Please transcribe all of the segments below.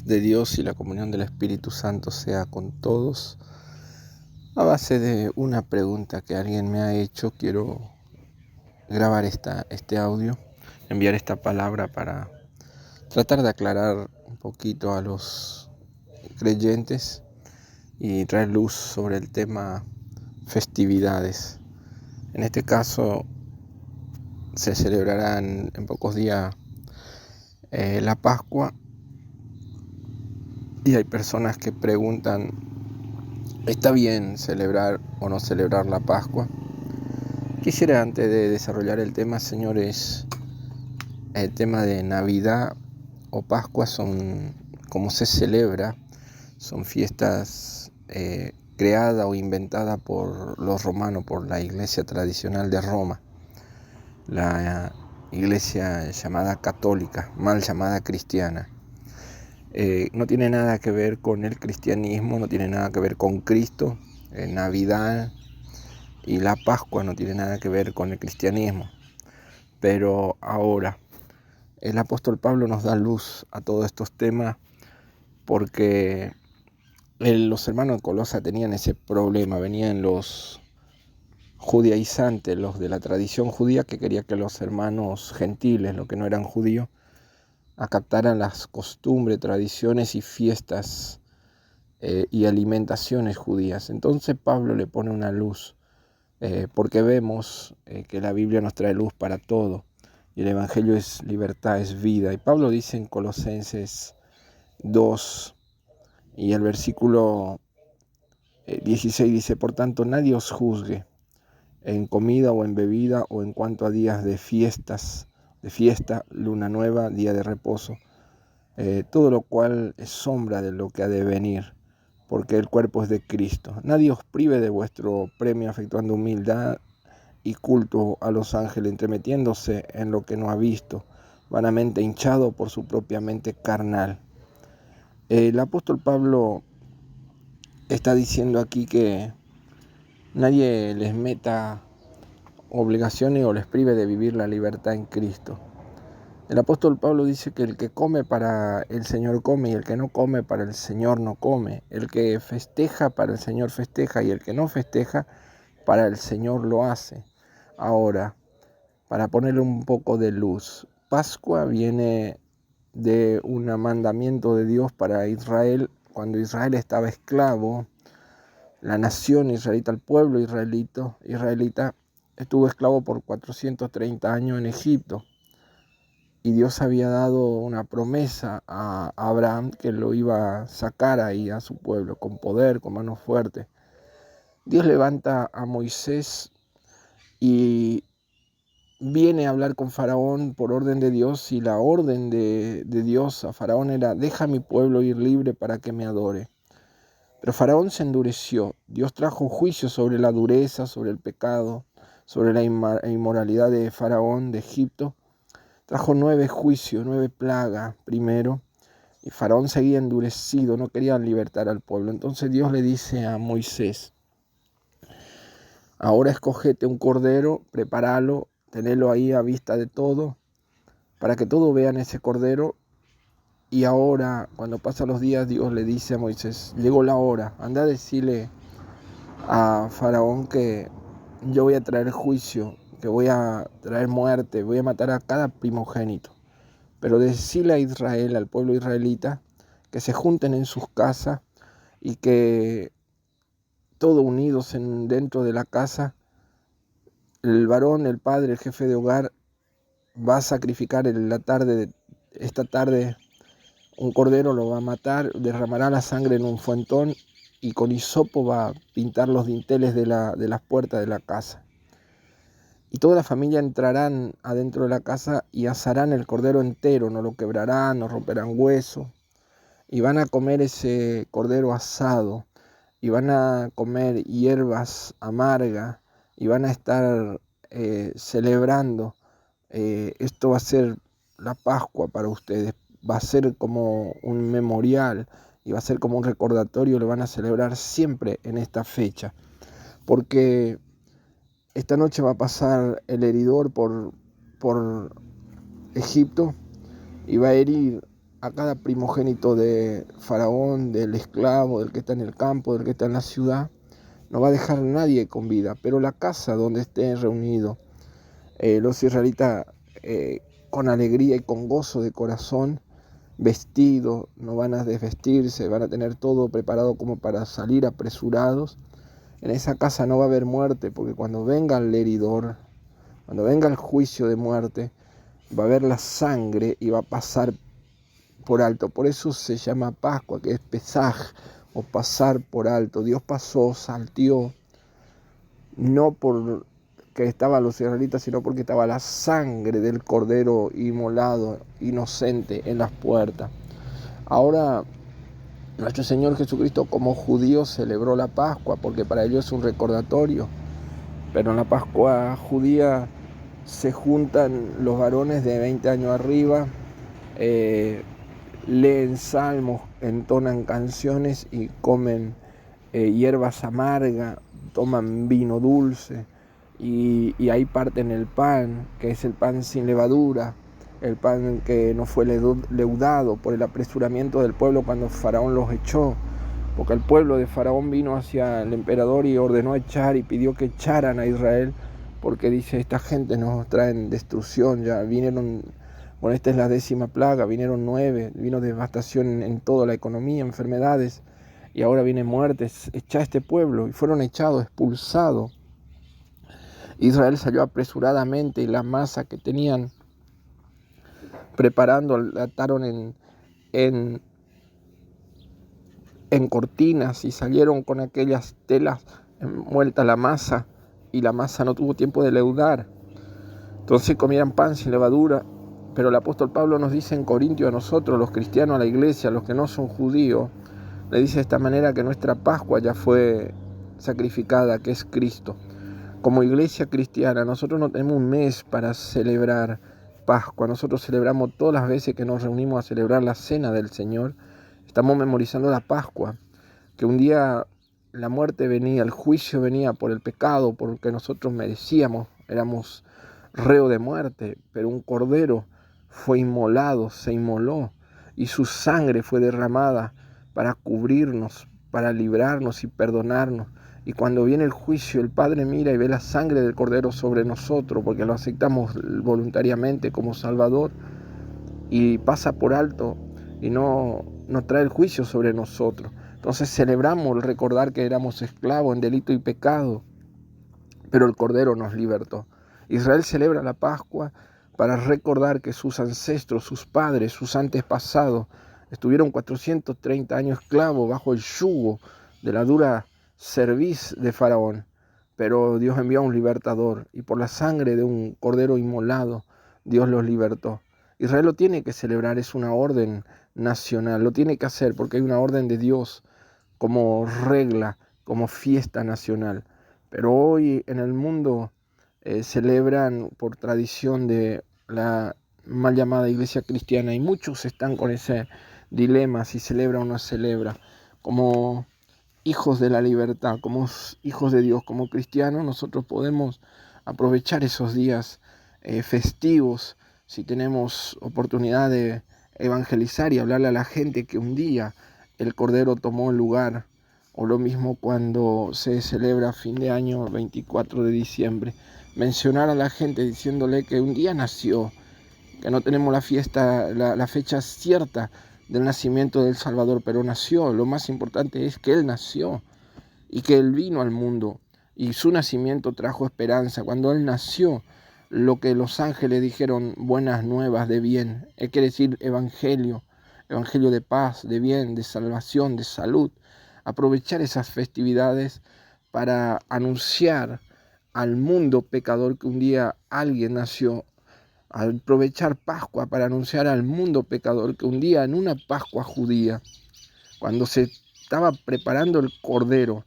de Dios y la comunión del Espíritu Santo sea con todos. A base de una pregunta que alguien me ha hecho, quiero grabar este audio, enviar esta palabra para tratar de aclarar un poquito a los creyentes y traer luz sobre el tema festividades. En este caso se celebrarán en pocos días la Pascua, y hay personas que preguntan: ¿está bien celebrar o no celebrar la Pascua? Quisiera, antes de desarrollar el tema, señores, el tema de Navidad o Pascua son, como se celebra, son fiestas creadas o inventadas por los romanos, por la iglesia tradicional de Roma, la iglesia llamada católica, mal llamada cristiana. No tiene nada que ver con el cristianismo, no tiene nada que ver con Cristo. Navidad y la Pascua no tiene nada que ver con el cristianismo. Pero ahora el apóstol Pablo nos da luz a todos estos temas, porque los hermanos de Colosa tenían ese problema. Venían los judaizantes, los de la tradición judía, que quería que los hermanos gentiles, los que no eran judíos, acataran las costumbres, tradiciones y fiestas y alimentaciones judías. Entonces Pablo le pone una luz, porque vemos que la Biblia nos trae luz para todo, y el Evangelio es libertad, es vida. Y Pablo dice en Colosenses 2 y el versículo 16, dice: por tanto nadie os juzgue en comida o en bebida, o en cuanto a días de fiesta, luna nueva, día de reposo, todo lo cual es sombra de lo que ha de venir, porque el cuerpo es de Cristo. Nadie os prive de vuestro premio, afectuando humildad y culto a los ángeles, entremetiéndose en lo que no ha visto, vanamente hinchado por su propia mente carnal. El apóstol Pablo está diciendo aquí que nadie les meta obligaciones o les prive de vivir la libertad en Cristo. El apóstol Pablo dice que el que come para el Señor come, y el que no come para el Señor no come. El que festeja para el Señor festeja, y el que no festeja para el Señor lo hace. Ahora, para ponerle un poco de luz, Pascua viene de un mandamiento de Dios para Israel. Cuando Israel estaba esclavo, la nación israelita, el pueblo israelita estuvo esclavo por 430 años en Egipto. Y Dios había dado una promesa a Abraham, que lo iba a sacar ahí a su pueblo con poder, con mano fuerte. Dios levanta a Moisés y viene a hablar con Faraón por orden de Dios, y la orden de Dios a Faraón era: deja a mi pueblo ir libre para que me adore. Pero Faraón se endureció. Dios trajo juicio sobre la dureza, sobre el pecado, sobre la inmoralidad de Faraón de Egipto. Trajo 9 juicios, 9 plagas primero, y Faraón seguía endurecido, no quería libertar al pueblo. Entonces Dios le dice a Moisés: ahora escogete un cordero, prepáralo, tenelo ahí a vista de todo, para que todos vean ese cordero. Y ahora, cuando pasan los días, Dios le dice a Moisés: llegó la hora, anda a decirle a Faraón que yo voy a traer juicio, que voy a traer muerte, voy a matar a cada primogénito. Pero decirle a Israel, al pueblo israelita, que se junten en sus casas, y que todos unidos dentro de la casa, el varón, el padre, el jefe de hogar, va a sacrificar esta tarde un cordero, lo va a matar, derramará la sangre en un fuentón, y con hisopo va a pintar los dinteles de las puertas de la casa. Y toda la familia entrarán adentro de la casa y asarán el cordero entero, no lo quebrarán, no romperán hueso. Y van a comer ese cordero asado, y van a comer hierbas amargas, y van a estar celebrando. Esto va a ser la Pascua para ustedes, va a ser como un memorial, y va a ser como un recordatorio. Lo van a celebrar siempre en esta fecha, porque esta noche va a pasar el heridor por Egipto, y va a herir a cada primogénito de Faraón, del esclavo, del que está en el campo, del que está en la ciudad. No va a dejar nadie con vida, pero la casa donde estén reunidos los israelitas con alegría y con gozo de corazón, vestidos, no van a desvestirse, van a tener todo preparado como para salir apresurados. En esa casa no va a haber muerte, porque cuando venga el heridor, cuando venga el juicio de muerte, va a haber la sangre y va a pasar por alto. Por eso se llama Pascua, que es Pesaj, o pasar por alto. Dios pasó, salteó, no por que estaban los israelitas, sino porque estaba la sangre del cordero inmolado, inocente, en las puertas. Ahora, nuestro Señor Jesucristo como judío celebró la Pascua, porque para ellos es un recordatorio. Pero en la Pascua judía se juntan los varones de 20 años arriba, leen salmos, entonan canciones y comen hierbas amargas, toman vino dulce y ahí parten el pan, que es el pan sin levadura, el pan que no fue leudado por el apresuramiento del pueblo cuando Faraón los echó, porque el pueblo de Faraón vino hacia el emperador y ordenó echar y pidió que echaran a Israel, porque dice, esta gente nos traen destrucción, ya vinieron, bueno, esta es la 10ª plaga, vinieron 9, vino devastación en toda la economía, enfermedades, y ahora viene muertes, echa a este pueblo, y fueron echados, expulsados. Israel salió apresuradamente y la masa que tenían preparando la ataron en cortinas y salieron con aquellas telas envuelta la masa, y la masa no tuvo tiempo de leudar. Entonces comieran pan sin levadura. Pero el apóstol Pablo nos dice en Corintio a nosotros, los cristianos, a la iglesia, los que no son judíos, le dice de esta manera que nuestra Pascua ya fue sacrificada, que es Cristo. Como iglesia cristiana, nosotros no tenemos un mes para celebrar Pascua. Nosotros celebramos todas las veces que nos reunimos a celebrar la cena del Señor. Estamos memorizando la Pascua, que un día la muerte venía, el juicio venía por el pecado, porque nosotros merecíamos, éramos reo de muerte, pero un cordero fue inmolado, se inmoló, y su sangre fue derramada para cubrirnos, para librarnos y perdonarnos. Y cuando viene el juicio, el Padre mira y ve la sangre del cordero sobre nosotros, porque lo aceptamos voluntariamente como Salvador, y pasa por alto y no trae el juicio sobre nosotros. Entonces celebramos el recordar que éramos esclavos en delito y pecado, pero el Cordero nos libertó. Israel celebra la Pascua para recordar que sus ancestros, sus padres, sus antepasados estuvieron 430 años esclavos bajo el yugo de la dura cerviz de Faraón. Pero Dios envió a un libertador y por la sangre de un cordero inmolado, Dios los libertó. Israel lo tiene que celebrar, es una orden nacional, lo tiene que hacer porque hay una orden de Dios como regla, como fiesta nacional. Pero hoy en el mundo celebran por tradición de la mal llamada iglesia cristiana y muchos están con ese dilema si celebra o no celebra. Como hijos de la libertad, como hijos de Dios, como cristianos, nosotros podemos aprovechar esos días festivos si tenemos oportunidad de evangelizar y hablarle a la gente que un día el Cordero tomó el lugar, o lo mismo cuando se celebra fin de año 24 de diciembre, mencionar a la gente diciéndole que un día nació, que no tenemos la fiesta, la fecha cierta del nacimiento del Salvador, pero nació. Lo más importante es que Él nació y que Él vino al mundo y su nacimiento trajo esperanza. Cuando Él nació, lo que los ángeles dijeron, buenas nuevas de bien, quiere decir evangelio de paz, de bien, de salvación, de salud. Aprovechar esas festividades para anunciar al mundo pecador que un día alguien nació. Aprovechar Pascua para anunciar al mundo pecador que un día en una Pascua judía, cuando se estaba preparando el Cordero,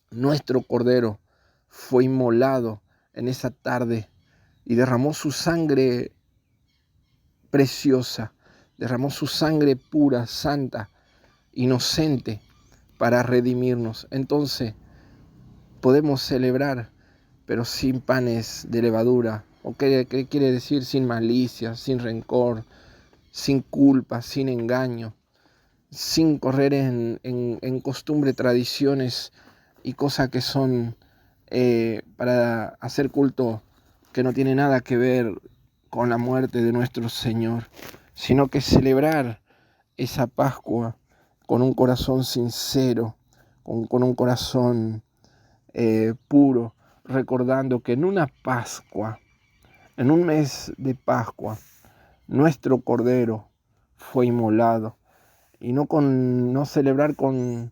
nuestro Cordero fue inmolado en esa tarde y derramó su sangre preciosa, derramó su sangre pura, santa, inocente, para redimirnos. Entonces podemos celebrar, pero sin panes de levadura, o qué quiere decir sin malicia, sin rencor, sin culpa, sin engaño, sin correr en costumbre, tradiciones y cosas que son para hacer culto que no tiene nada que ver con la muerte de nuestro Señor, sino que celebrar esa Pascua con un corazón sincero, con un corazón puro, recordando que en una Pascua, en un mes de Pascua, nuestro Cordero fue inmolado, y no celebrar con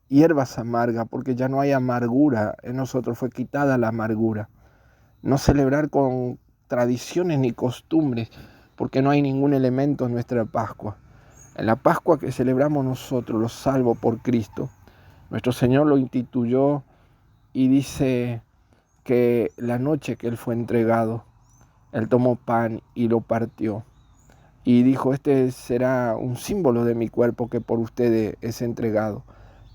hierbas amargas, porque ya no hay amargura en nosotros, fue quitada la amargura. No celebrar con tradiciones ni costumbres, porque no hay ningún elemento en nuestra Pascua. En la Pascua que celebramos nosotros, los salvos por Cristo, nuestro Señor lo instituyó y dice que la noche que Él fue entregado, Él tomó pan y lo partió. Y dijo, este será un símbolo de mi cuerpo que por ustedes es entregado.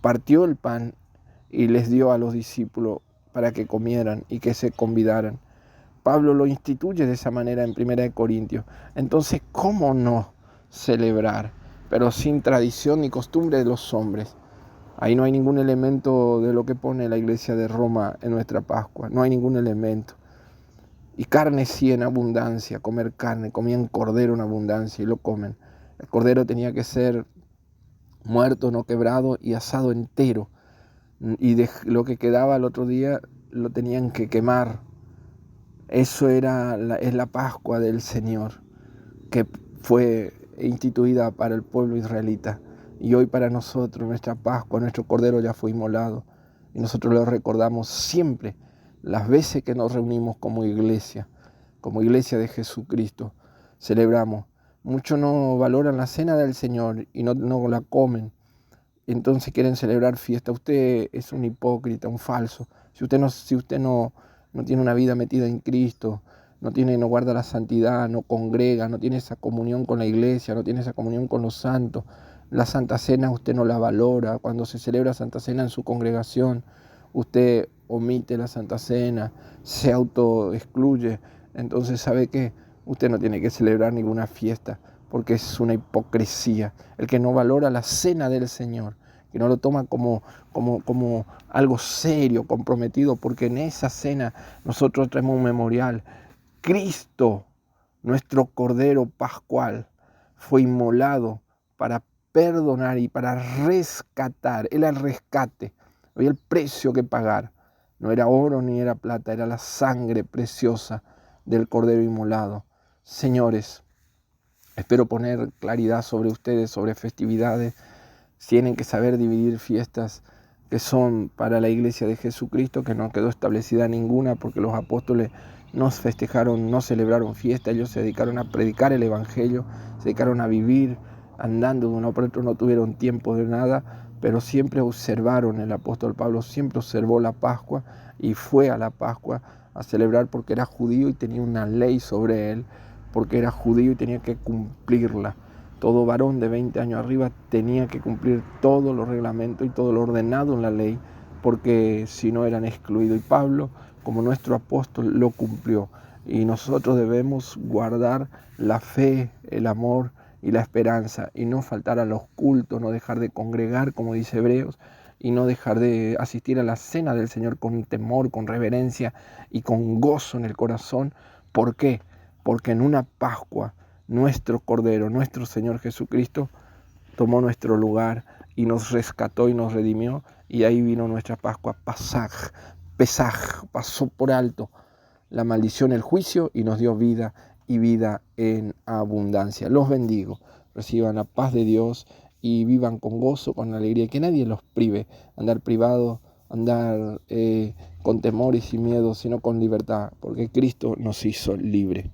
Partió el pan y les dio a los discípulos para que comieran y que se convidaran. Pablo lo instituye de esa manera en 1 Corintios. Entonces, ¿cómo no celebrar? Pero sin tradición ni costumbre de los hombres. Ahí no hay ningún elemento de lo que pone la Iglesia de Roma en nuestra Pascua. No hay ningún elemento. Y carne sí en abundancia, comer carne, comían cordero en abundancia y lo comen. El cordero tenía que ser muerto, no quebrado y asado entero. Y lo que quedaba el otro día lo tenían que quemar. Eso es la Pascua del Señor, que fue instituida para el pueblo israelita. Y hoy para nosotros, nuestra Pascua, nuestro Cordero ya fue inmolado. Y nosotros lo recordamos siempre, las veces que nos reunimos como iglesia de Jesucristo. Celebramos. Muchos no valoran la cena del Señor y no la comen. Entonces quieren celebrar fiesta. Usted es un hipócrita, un falso. Si usted no tiene una vida metida en Cristo, no guarda la santidad, no congrega, no tiene esa comunión con la iglesia, no tiene esa comunión con los santos, la Santa Cena usted no la valora. Cuando se celebra Santa Cena en su congregación, usted omite la Santa Cena, se autoexcluye. Entonces, ¿sabe qué? Usted no tiene que celebrar ninguna fiesta, porque es una hipocresía. El que no valora la cena del Señor, que no lo toma como algo serio, comprometido, porque en esa cena nosotros traemos un memorial. Cristo, nuestro Cordero Pascual, fue inmolado para perdonar y para rescatar. Era el rescate, había el precio que pagar. No era oro ni era plata, era la sangre preciosa del Cordero inmolado. Señores, espero poner claridad sobre ustedes, sobre festividades. Tienen que saber dividir fiestas que son para la iglesia de Jesucristo, que no quedó establecida ninguna, porque los apóstoles no festejaron, no celebraron fiesta. Ellos se dedicaron a predicar el evangelio, se dedicaron a vivir andando de uno por otro, no tuvieron tiempo de nada, pero siempre observaron. El apóstol Pablo siempre observó la Pascua y fue a la Pascua a celebrar, porque era judío y tenía una ley sobre él, porque era judío y tenía que cumplirla. Todo varón de 20 años arriba tenía que cumplir todos los reglamentos y todo lo ordenado en la ley, porque si no eran excluidos. Y Pablo, como nuestro apóstol, lo cumplió. Y nosotros debemos guardar la fe, el amor y la esperanza, y no faltar a los cultos, no dejar de congregar, como dice Hebreos, y no dejar de asistir a la cena del Señor con temor, con reverencia y con gozo en el corazón. ¿Por qué? Porque en una Pascua nuestro Cordero, nuestro Señor Jesucristo, tomó nuestro lugar y nos rescató y nos redimió, y ahí vino nuestra Pascua, Pesaj, pasó por alto la maldición, el juicio, y nos dio vida y vida en abundancia. Los bendigo, reciban la paz de Dios y vivan con gozo, con alegría, que nadie los prive, andar privado, andar con temor y sin miedo, sino con libertad, porque Cristo nos hizo libre.